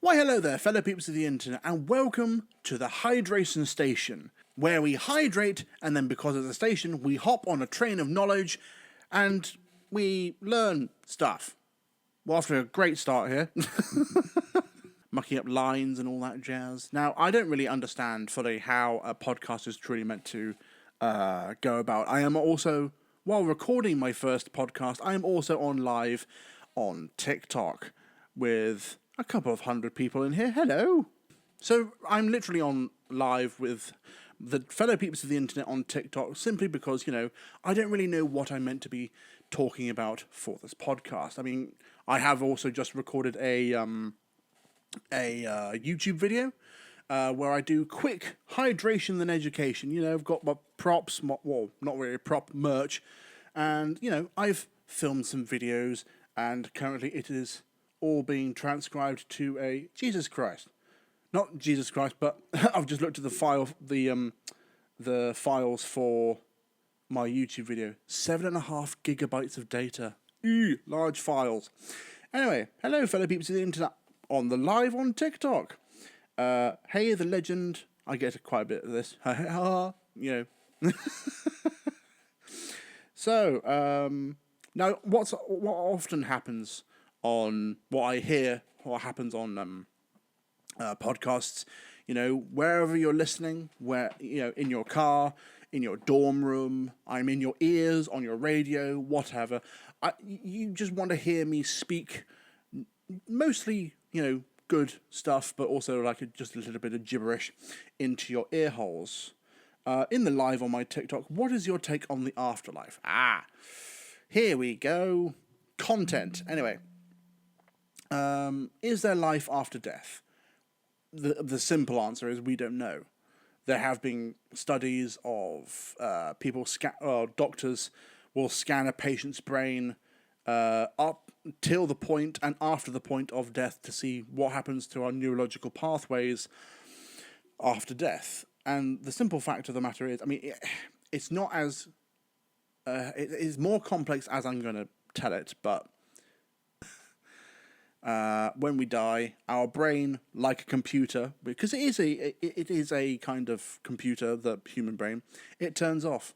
Why hello there, fellow peeps of the internet, and welcome to the Hydration Station, where we hydrate, and then because of the station, we hop on a train of knowledge, and we learn stuff. Well, after a great start here, mucking up lines and all that jazz. Now, I don't really understand fully how a podcast is truly meant to go about. I am also, while recording my first podcast, I am also on live on TikTok with a couple of hundred people in here. Hello. So I'm literally on live with the fellow peeps of the internet on TikTok simply because, I don't really know what I'm meant to be talking about for this podcast. I mean, I have also just recorded a YouTube video where I do quick hydration and education. I've got my props, well, not really prop merch, and, I've filmed some videos, and currently it is all being transcribed to a Jesus Christ. Not Jesus Christ, but I've just looked at the files for my YouTube video. 7.5 gigabytes of data. Large files. Anyway, hello fellow peeps of the internet on the live on TikTok. Hey the legend. I get quite a bit of this. So, now what often happens on what I hear, what happens on podcasts, wherever you're listening, in your car, in your dorm room, I'm in your ears, on your radio, whatever. You just want to hear me speak mostly, good stuff, but also just a little bit of gibberish into your ear holes. In the live on my TikTok, what is your take on the afterlife? Here we go. Content. Anyway. Is there life after death? The simple answer is we don't know. There have been studies of doctors will scan a patient's brain up till the point and after the point of death to see what happens to our neurological pathways after death. And the simple fact of the matter is, it's not as it is more complex as I'm going to tell it, but when we die, our brain, like a computer, because it is a kind of computer, the human brain, it turns off.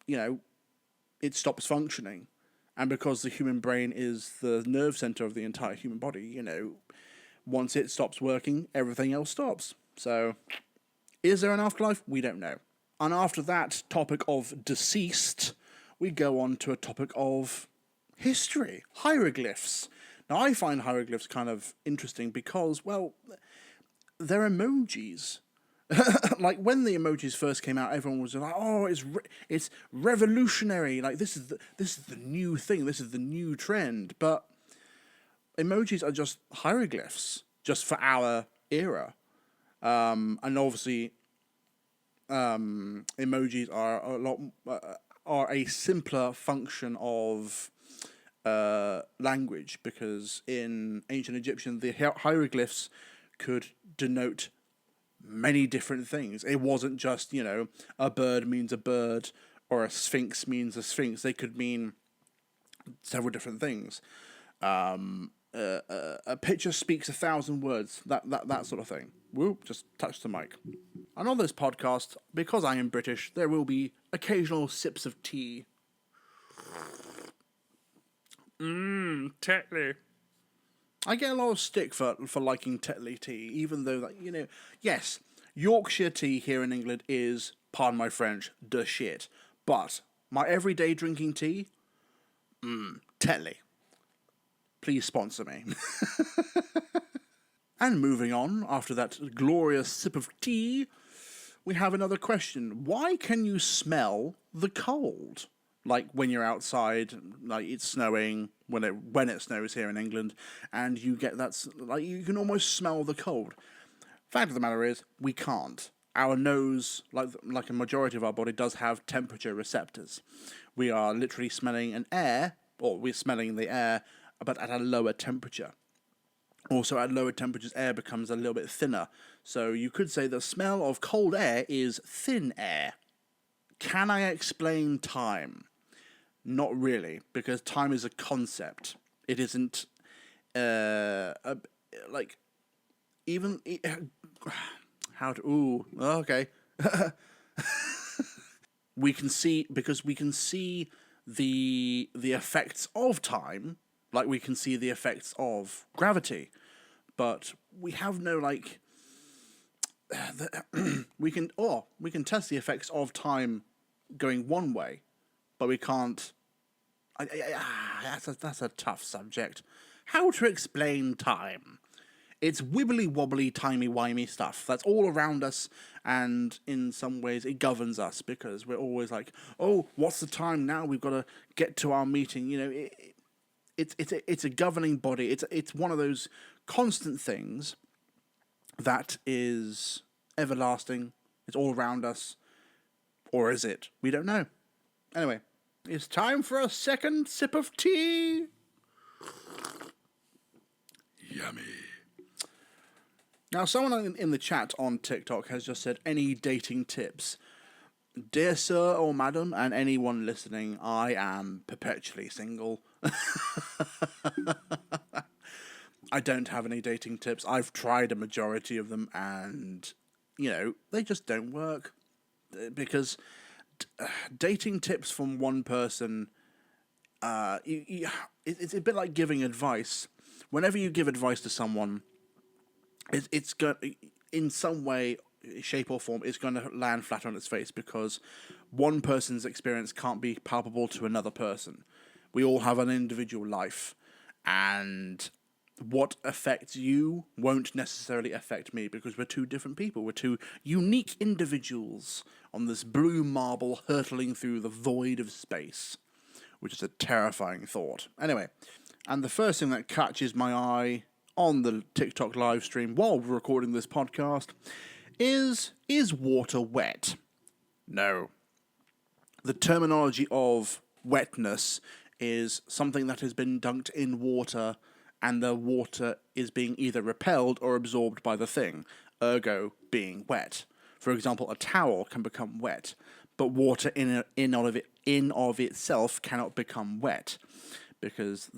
It stops functioning, and because the human brain is the nerve center of the entire human body, once it stops working, everything else stops. So, is there an afterlife? We don't know. And after that topic of deceased, we go on to a topic of history, hieroglyphs. Now, I find hieroglyphs kind of interesting because, well, they're emojis. Like, when the emojis first came out, everyone was like, "Oh, it's revolutionary! Like, this is the new thing. This is the new trend." But emojis are just hieroglyphs, just for our era. And obviously, emojis are a simpler function of language, because in ancient Egyptian the hieroglyphs could denote many different things. It wasn't just a bird means a bird or a sphinx means a sphinx. They could mean several different things. A picture speaks 1,000 words. That sort of thing. Whoop! Just touch the mic. And on this podcast, because I am British, there will be occasional sips of tea. Tetley. I get a lot of stick for liking Tetley tea, even though yes, Yorkshire tea here in England is, pardon my French, the shit. But my everyday drinking tea, Tetley. Please sponsor me. And moving on, after that glorious sip of tea, we have another question. Why can you smell the cold? Like when you're outside, like it's snowing, when it snows here in England, and you get you can almost smell the cold. Fact of the matter is, we can't. Our nose, like a majority of our body, does have temperature receptors. We are literally smelling we're smelling the air, but at a lower temperature. Also, at lower temperatures, air becomes a little bit thinner. So you could say the smell of cold air is thin air. Can I explain time? Not really, because time is a concept. It isn't like even how to okay. We can see, because we can see the effects of time, like we can see the effects of gravity, but we have no like we can test the effects of time going one way, but we can't. That's a tough subject. How to explain time? It's wibbly wobbly, timey wimey stuff that's all around us, and in some ways it governs us because we're always like, "Oh, what's the time now? We've got to get to our meeting." It's a governing body. It's one of those constant things that is everlasting. It's all around us, or is it? We don't know. Anyway, it's time for a second sip of tea. Yummy. Now, someone in the chat on TikTok has just said, any dating tips? Dear sir or madam, and anyone listening, I am perpetually single. I don't have any dating tips. I've tried a majority of them, and, they just don't work. Because dating tips from one person, it's a bit like giving advice. Whenever you give advice to someone, it's going, in some way, shape or form, it's going to land flat on its face, because one person's experience can't be palpable to another person. We all have an individual life, and what affects you won't necessarily affect me, because we're two different people. We're two unique individuals on this blue marble hurtling through the void of space, which is a terrifying thought. Anyway, and the first thing that catches my eye on the TikTok live stream while we're recording this podcast is water wet? No. The terminology of wetness is something that has been dunked in water, and the water is being either repelled or absorbed by the thing, ergo being wet. For example, a towel can become wet, but water in of itself cannot become wet, because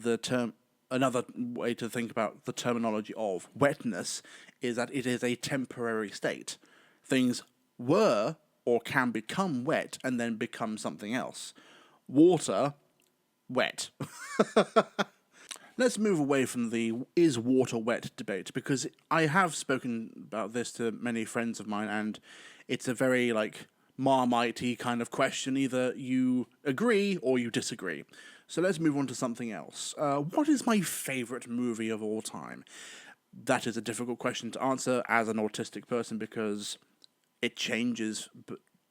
another way to think about the terminology of wetness is that it is a temporary state. Things were or can become wet and then become something else. Water, wet. Let's move away from the is water wet debate, because I have spoken about this to many friends of mine, and it's a very Marmite-y kind of question. Either you agree or you disagree. So let's move on to something else. What is my favourite movie of all time? That is a difficult question to answer as an autistic person, because it changes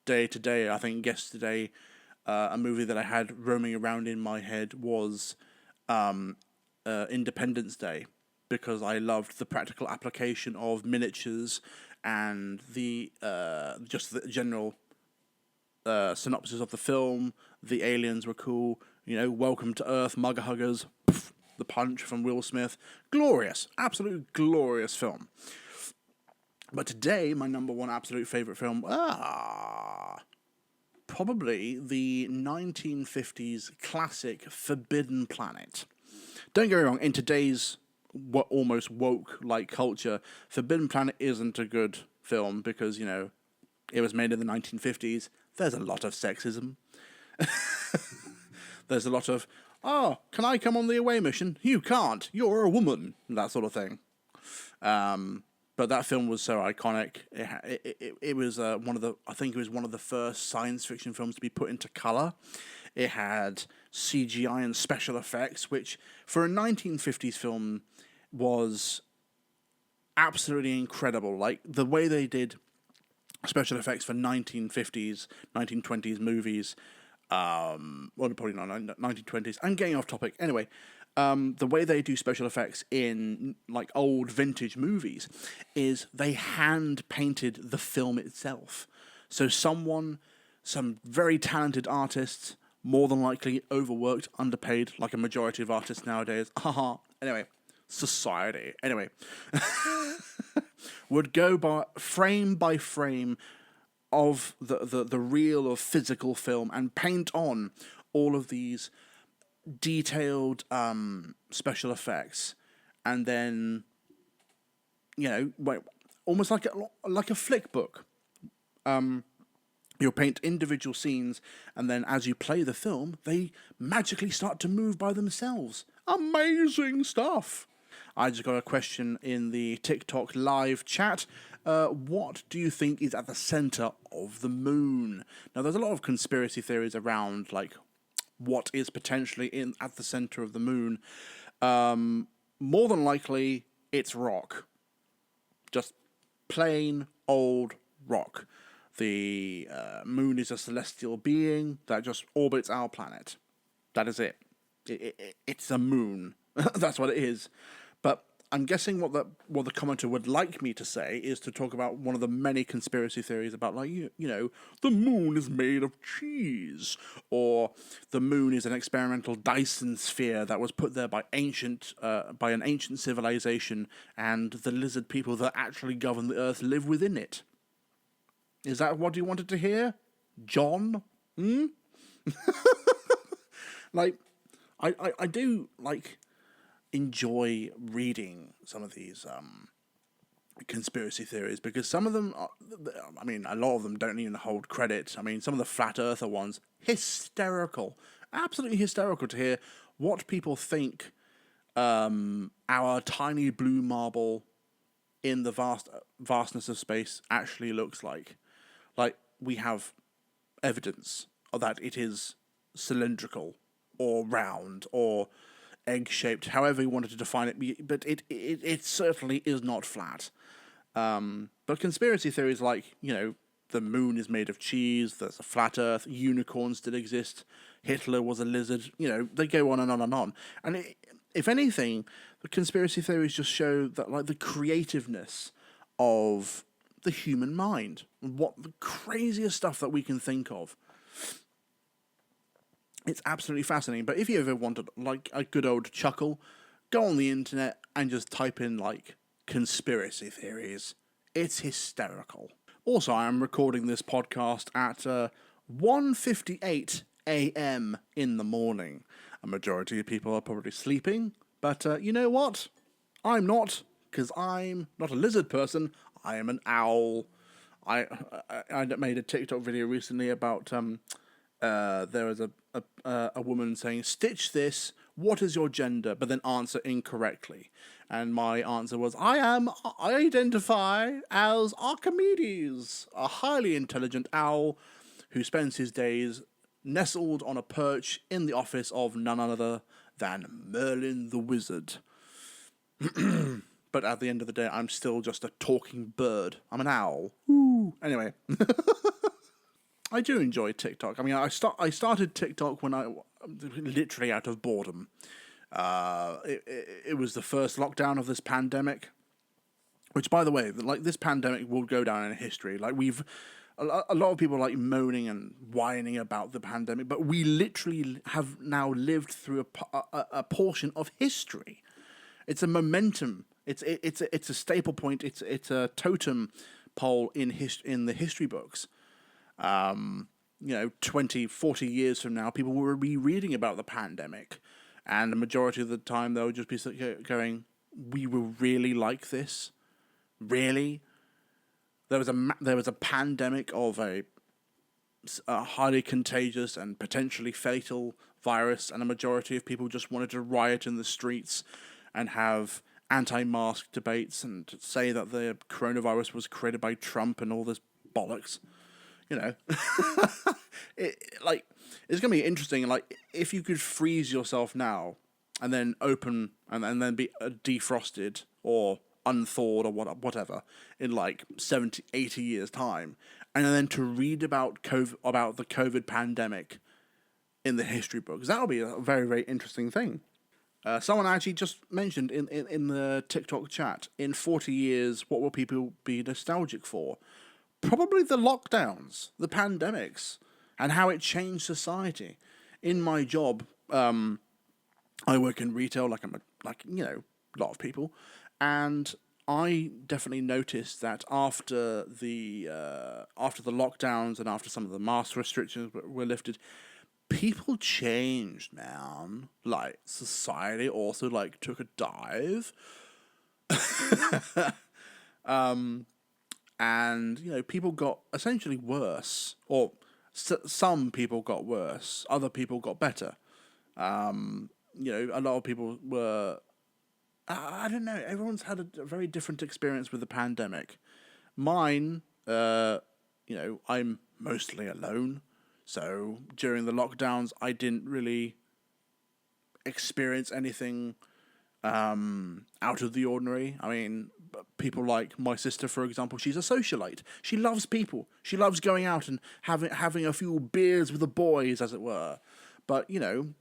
day to day. I think yesterday, a movie that I had roaming around in my head was Independence Day, because I loved the practical application of miniatures and the just the general synopsis of the film. The aliens were cool. Welcome to Earth, mugger huggers, poof, the punch from Will Smith. Glorious, absolute glorious film. But today, my number one absolute favourite film, probably the 1950s classic Forbidden Planet. Don't get me wrong, in today's almost woke-like culture, Forbidden Planet isn't a good film, because, it was made in the 1950s. There's a lot of sexism. There's a lot of, can I come on the away mission? You can't. You're a woman. That sort of thing. But that film was so iconic. It was I think it was one of the first science fiction films to be put into colour. It had CGI and special effects, which for a 1950s film was absolutely incredible. Like, the way they did special effects for 1950s, 1920s movies, well, probably not 1920s. I'm getting off topic. Anyway, the way they do special effects in old vintage movies is they hand painted the film itself. So some very talented artists, more than likely overworked, underpaid, like a majority of artists nowadays. Anyway, society. Anyway, would go by frame of the reel of physical film and paint on all of these detailed special effects, and then, almost like a flick book. You'll paint individual scenes, and then as you play the film, they magically start to move by themselves. Amazing stuff! I just got a question in the TikTok live chat. What do you think is at the center of the moon? Now, there's a lot of conspiracy theories around, like, what is potentially at the center of the moon. More than likely, it's rock. Just plain old rock. The moon is a celestial being that just orbits our planet. That is it. It's a moon. That's what it is. But I'm guessing what the commenter would like me to say is to talk about one of the many conspiracy theories about, like, the moon is made of cheese, or the moon is an experimental Dyson sphere that was put there by an ancient civilization, and the lizard people that actually govern the earth live within it. Is that what you wanted to hear, John? Like, I do, like, enjoy reading some of these conspiracy theories, because some of them a lot of them don't even hold credit. I mean, some of the flat earther ones, hysterical. Absolutely hysterical to hear what people think our tiny blue marble in the vastness of space actually looks like. Like, we have evidence of that it is cylindrical or round or egg-shaped, however you wanted to define it, but it certainly is not flat. But conspiracy theories like, the moon is made of cheese, there's a flat earth, unicorns did exist, Hitler was a lizard, they go on and on and on. And if anything, the conspiracy theories just show that, like, the creativeness of the human mind, what the craziest stuff that we can think of. It's absolutely fascinating. But if you ever wanted, like, a good old chuckle, go on the internet and just type in, like, conspiracy theories. It's hysterical. Also, I am recording this podcast at 1:58 a.m. in the morning. A majority of people are probably sleeping, but you know what? I'm not, because I'm not a lizard person. I am an owl. I made a TikTok video recently about there was a woman saying, "Stitch this. What is your gender?" But then answer incorrectly. And my answer was, I identify as Archimedes, a highly intelligent owl who spends his days nestled on a perch in the office of none other than Merlin the Wizard. But at the end of the day, I'm still just a talking bird. I'm an owl. Ooh. Anyway. I do enjoy TikTok. I mean, I started TikTok when I literally out of boredom. It was the first lockdown of this pandemic, which, by the way, like, this pandemic will go down in history. Like, a lot of people, like, moaning and whining about the pandemic, but we literally have now lived through a portion of history. It's a momentum. It's a staple point. It's a totem pole in the history books. 20, 40 years from now, people will be reading about the pandemic, and the majority of the time they'll just be going, "We were really like this? Really? There was a pandemic of a highly contagious and potentially fatal virus, and a majority of people just wanted to riot in the streets and have anti-mask debates and say that the coronavirus was created by Trump and all this bollocks." It's gonna be interesting. Like, if you could freeze yourself now and then open and then be defrosted or unthawed or whatever in, like, 70, 80 years time, and then to read about the COVID pandemic in the history books, that'll be a very, very interesting thing. Someone actually just mentioned in the TikTok chat, in 40 years, what will people be nostalgic for? Probably the lockdowns, the pandemics, and how it changed society. In my job, I work in retail, like a lot of people, and I definitely noticed that after the lockdowns and after some of the mask restrictions were lifted, people changed, man. Like, society also, like, took a dive. And, you know, people got essentially worse. Or some people got worse. Other people got better. You know, a lot of people were... I don't know. Everyone's had a very different experience with the pandemic. Mine, you know, I'm mostly alone. So during the lockdowns, I didn't really experience anything out of the ordinary. I mean, people like my sister, for example, she's a socialite. She loves people. She loves going out and having a few beers with the boys, as it were. But, you know,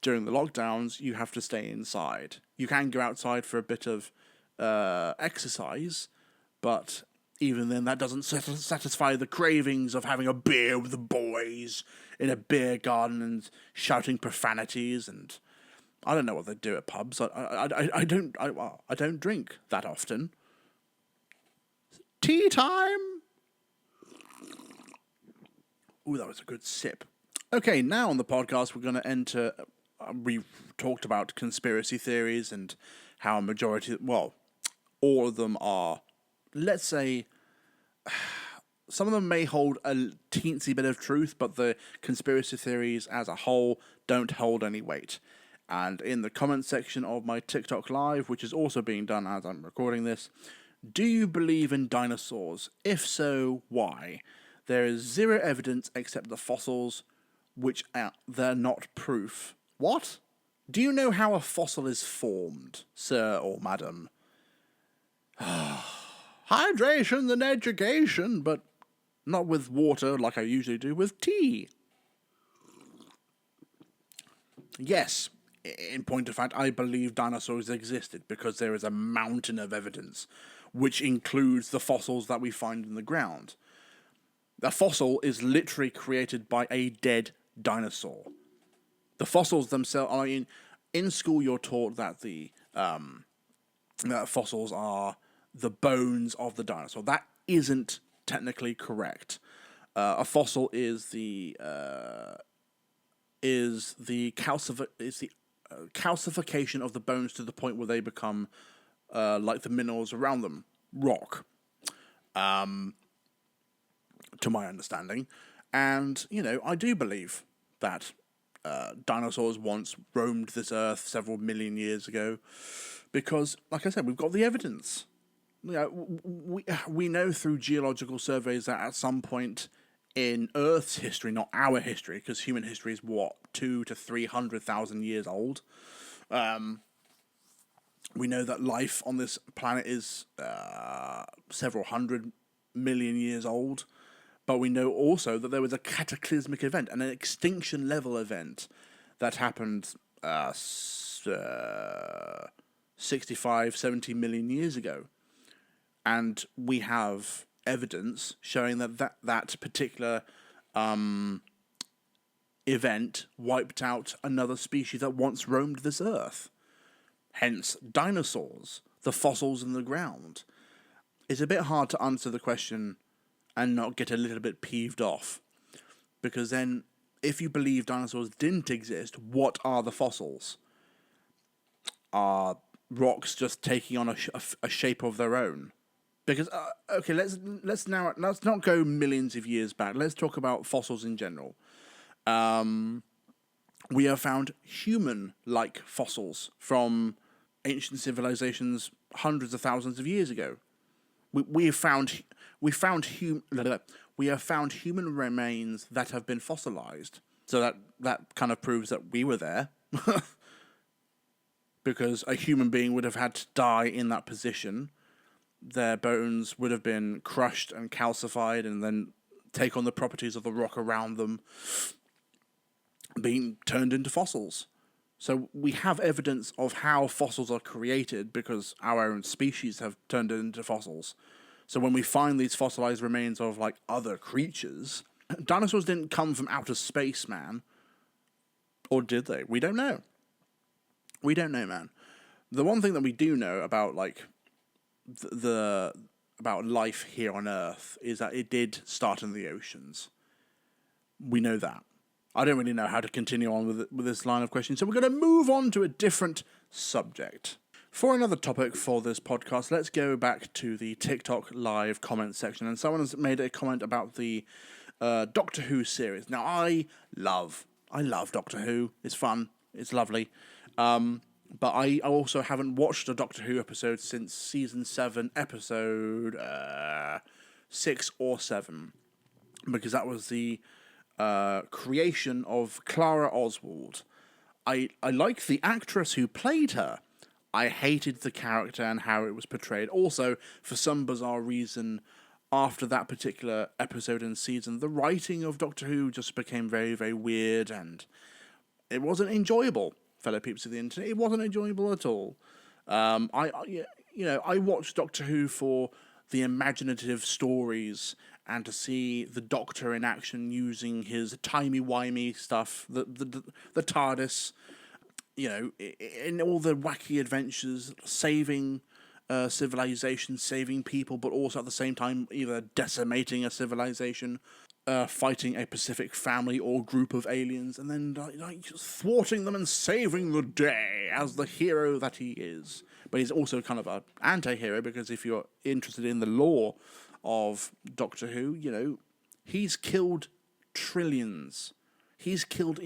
during the lockdowns, you have to stay inside. You can go outside for a bit of exercise, but even then, that doesn't satisfy the cravings of having a beer with the boys in a beer garden and shouting profanities. And I don't know what they do at pubs. I don't drink that often. Tea time. Ooh, that was a good sip. Okay, now on the podcast, we're going to enter. We've talked about conspiracy theories and how a majority, well, all of them are, let's say, some of them may hold a teensy bit of truth, but the conspiracy theories as a whole don't hold any weight. And in the comment section of my TikTok live, which is also being done as I'm recording this, do you believe in dinosaurs? If so, why? There is zero evidence except the fossils, which they're not proof. What? Do you know how a fossil is formed, sir or madam? Hydration and education, but not with water like I usually do, with tea. Yes, in point of fact, I believe dinosaurs existed because there is a mountain of evidence, which includes the fossils that we find in the ground. A fossil is literally created by a dead dinosaur. The fossils themselves, I mean, in school you're taught that the fossils are the bones of the dinosaur. That isn't technically correct. A fossil is the calcification of the bones to the point where they become like the minerals around them, rock. To my understanding, and you know, I do believe that dinosaurs once roamed this earth several million years ago, because, like I said, we've got the evidence. You know, we know through geological surveys that at some point in Earth's history, not our history, because human history is what, 200,000 to 300,000 years old. We know that life on this planet is several hundred million years old. But we know also that there was a cataclysmic event, an extinction level event that happened 65, 70 million years ago. And we have evidence showing that particular event wiped out another species that once roamed this earth. Hence, dinosaurs, the fossils in the ground. It's a bit hard to answer the question and not get a little bit peeved off. Because then, if you believe dinosaurs didn't exist, what are the fossils? Are rocks just taking on a shape of their own? Because, okay, let's not go millions of years back. Let's talk about fossils in general. We have found human-like fossils from ancient civilizations hundreds of thousands of years ago. We have found human remains that have been fossilized. So that kind of proves that we were there. Because a human being would have had to die in that position. Their bones would have been crushed and calcified and then take on the properties of the rock around them, being turned into fossils. So we have evidence of how fossils are created because our own species have turned it into fossils. So when we find these fossilized remains of, like, other creatures, dinosaurs didn't come from outer space, man. Or did they? We don't know. We don't know, man. The one thing that we do know about, like, about life here on Earth is that it did start in the oceans. We know that. I don't really know how to continue on with this line of questioning, so we're going to move on to a different subject. For another topic for this podcast, let's go back to the TikTok live comment section, and someone has made a comment about the Doctor Who series. Now, I love Doctor Who. It's fun. It's lovely. But I also haven't watched a Doctor Who episode since season 7, episode 6 or 7, because that was the creation of Clara Oswald. I liked the actress who played her. I hated the character and how it was portrayed. Also, for some bizarre reason, after that particular episode and season, the writing of Doctor Who just became very, very weird, and it wasn't enjoyable, fellow peeps of the internet. It wasn't enjoyable at all. I watched Doctor Who for the imaginative stories and to see the Doctor in action using his timey-wimey stuff, the TARDIS, in all the wacky adventures, saving civilization, saving people, but also at the same time either decimating a civilization, fighting a Pacific family or group of aliens, and then just thwarting them and saving the day as the hero that he is. But he's also kind of an anti-hero, because if you're interested in the lore of Doctor Who, he's killed trillions. He's killed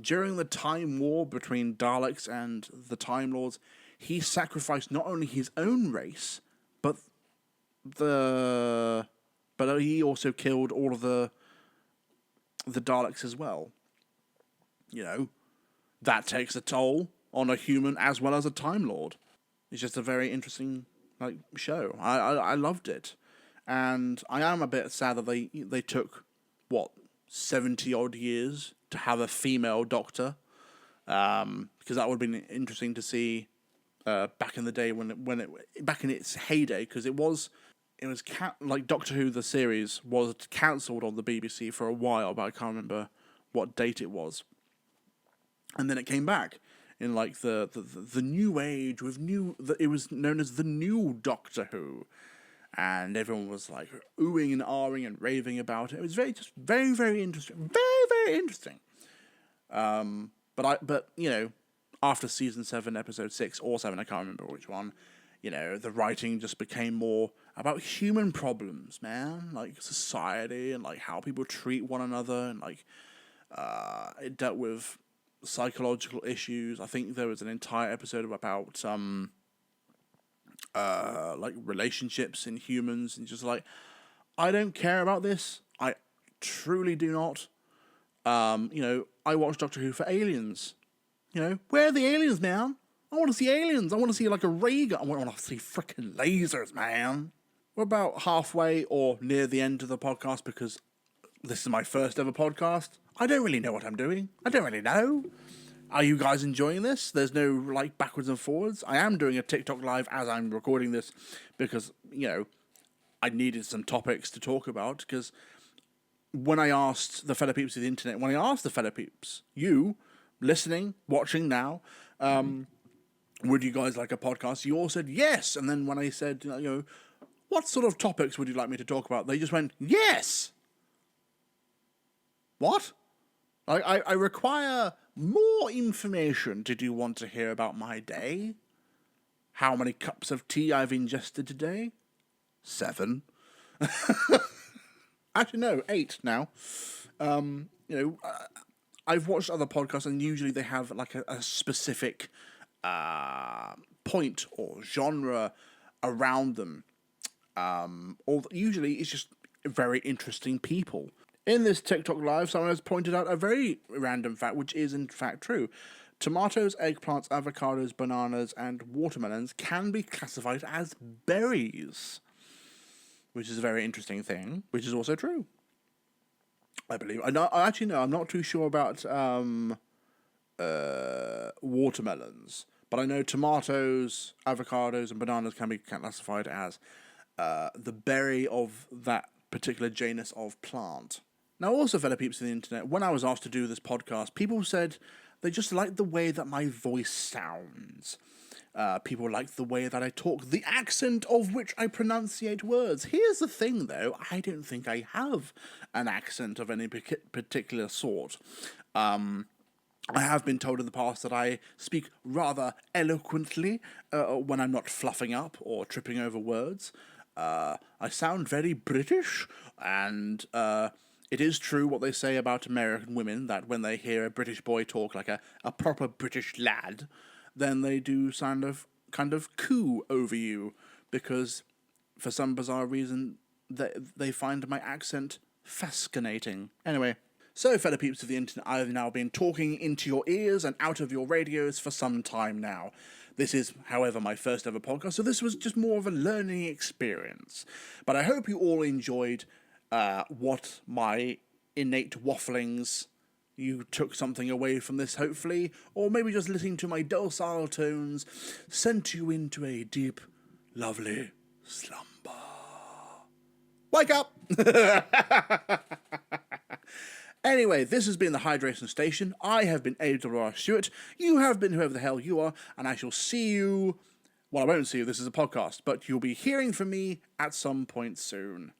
during the Time War between Daleks and the Time Lords, he sacrificed not only his own race, but he also killed all of the Daleks as well. That takes a toll on a human as well as a Time Lord. It's just a very interesting show. I loved it, and I am a bit sad that they took 70 odd years to have a female Doctor, because that would have been interesting to see back in the day back in its heyday, because it was Doctor Who the series was cancelled on the BBC for a while, but I can't remember what date it was, and then it came back in the new age with it was known as the new Doctor Who, and everyone was oohing and ahhing and raving about it. It was very very interesting, very very interesting. But after season 7, episode 6 or 7, I can't remember which one, the writing just became more about human problems, man, society and how people treat one another, and it dealt with psychological issues. I think there was an entire episode about relationships in humans, and just I don't care about this. I truly do not. I watched Doctor Who for aliens. Where are the aliens, man? I want to see aliens. I want to see a ray gun. I want to see freaking lasers, man. We're about halfway or near the end of the podcast, because this is my first ever podcast. I don't really know what I'm doing. I don't really know. Are you guys enjoying this? There's no backwards and forwards. I am doing a TikTok live as I'm recording this, because I needed some topics to talk about, because when I asked the fellow peeps of the internet, when I asked the fellow peeps, you listening, watching now, would you guys like a podcast? You all said yes. And then when I said, what sort of topics would you like me to talk about? They just went, yes. What? I require more information. Did you want to hear about my day? How many cups of tea I've ingested today? 7. Actually, no, 8 now. I've watched other podcasts, and usually they have a specific point or genre around them. Or usually it's just very interesting people. In this TikTok live, someone has pointed out a very random fact, which is in fact true. Tomatoes, eggplants, avocados, bananas, and watermelons can be classified as berries, which is a very interesting thing, which is also true, I believe. I'm not too sure about watermelons, but I know tomatoes, avocados, and bananas can be classified as the berry of that particular genus of plant. Now, also, fellow peeps of the internet, when I was asked to do this podcast, people said they just like the way that my voice sounds. People like the way that I talk, the accent of which I pronunciate words. Here's the thing, though. I don't think I have an accent of any particular sort. I have been told in the past that I speak rather eloquently when I'm not fluffing up or tripping over words. I sound very British, and it is true what they say about American women, that when they hear a British boy talk like a proper British lad, then they do kind of coo over you, because for some bizarre reason they find my accent fascinating. Anyway. So, fellow peeps of the internet, I have now been talking into your ears and out of your radios for some time now. This is, however, my first ever podcast, so this was just more of a learning experience. But I hope you all enjoyed what my innate wafflings, you took something away from this, hopefully, or maybe just listening to my docile tones sent you into a deep, lovely slumber. Wake up! Anyway, this has been the Hydration Station. I have been A.R. Stewart. You have been whoever the hell you are, and I shall see you... Well, I won't see you, this is a podcast, but you'll be hearing from me at some point soon.